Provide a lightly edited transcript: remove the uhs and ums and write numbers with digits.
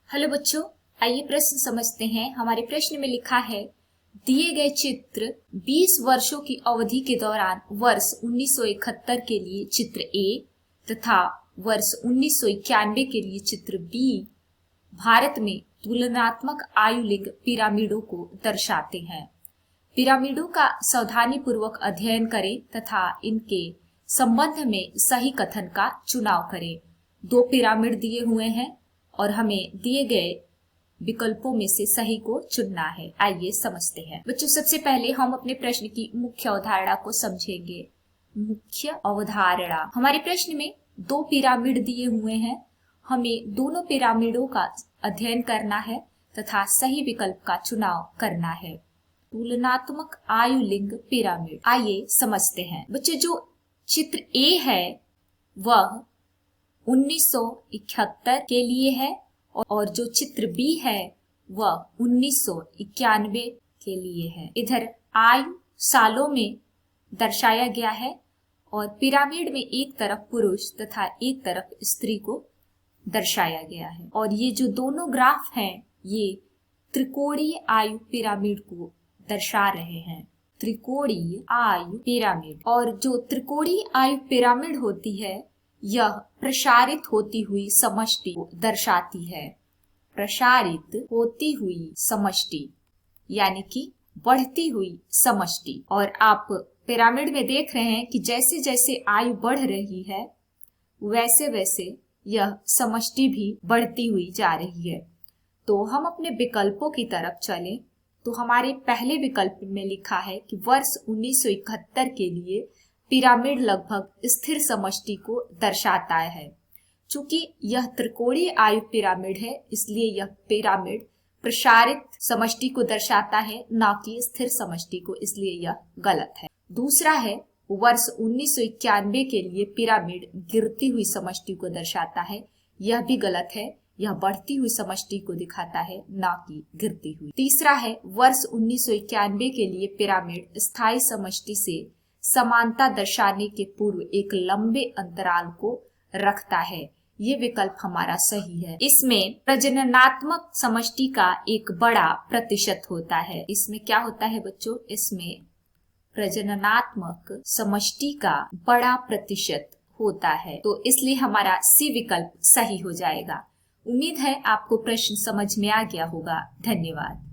Hello बच्चों, आइए प्रश्न समझते हैं। हमारे प्रश्न में लिखा है, दिए गए चित्र 20 वर्षों की अवधि के दौरान वर्ष 1971 के लिए चित्र ए तथा वर्ष 1991 के लिए चित्र बी भारत में तुलनात्मक आयुलिंग पिरामिडों को दर्शाते हैं। पिरामिडों का सावधानी पूर्वक अध्ययन करें तथा इनके संबंध में सही कथन का चुनाव करें। दो पिरामिड दिए हुए हैं और हमें दिए गए विकल्पों में से सही को चुनना है। आइए समझते हैं। बच्चों, सबसे पहले हम अपने प्रश्न की मुख्य अवधारणा को समझेंगे। मुख्य अवधारणा, हमारे प्रश्न में दो पिरामिड दिए हुए हैं। हमें दोनों पिरामिडों का अध्ययन करना है तथा सही विकल्प का चुनाव करना है। तुलनात्मक आयुलिंग पिरामिड, आइए समझते हैं। बच्चों, जो चित्र ए है वह 1971 के लिए है और जो चित्र बी है वह 1991 के लिए है। इधर आयु सालों में दर्शाया गया है और पिरामिड में एक तरफ पुरुष तथा एक तरफ स्त्री को दर्शाया गया है। और ये जो दोनों ग्राफ हैं ये त्रिकोणीय आयु पिरामिड को दर्शा रहे हैं। त्रिकोणीय आयु पिरामिड, और जो त्रिकोणीय आयु पिरामिड होती है यह प्रसारित होती हुई समष्टि को दर्शाती है। प्रसारित होती हुई समष्टि यानी कि बढ़ती हुई समष्टि। और आप पिरामिड में देख रहे हैं कि जैसे जैसे आयु बढ़ रही है वैसे वैसे यह समष्टि भी बढ़ती हुई जा रही है। तो हम अपने विकल्पों की तरफ चलें तो हमारे पहले विकल्प में लिखा है कि वर्ष 1971 के लिए पिरामिड लगभग स्थिर समष्टि को दर्शाता है। चूंकि यह त्रिकोणीय आयु पिरामिड है इसलिए यह पिरामिड प्रसारित समष्टि को दर्शाता है, न कि स्थिर समष्टि को, इसलिए यह गलत है। दूसरा है वर्ष 1991 के लिए पिरामिड गिरती हुई समष्टि को दर्शाता है, यह भी गलत है। यह बढ़ती हुई समष्टि को दिखाता है, न कि गिरती हुई। तीसरा है वर्ष 1991 के लिए पिरामिड स्थायी समष्टि से समानता दर्शाने के पूर्व एक लंबे अंतराल को रखता है। ये विकल्प हमारा सही है। इसमें प्रजननात्मक समष्टि का एक बड़ा प्रतिशत होता है। इसमें क्या होता है बच्चों? इसमें प्रजननात्मक समष्टि का बड़ा प्रतिशत होता है, तो इसलिए हमारा सी विकल्प सही हो जाएगा। उम्मीद है आपको प्रश्न समझ में आ गया होगा। धन्यवाद।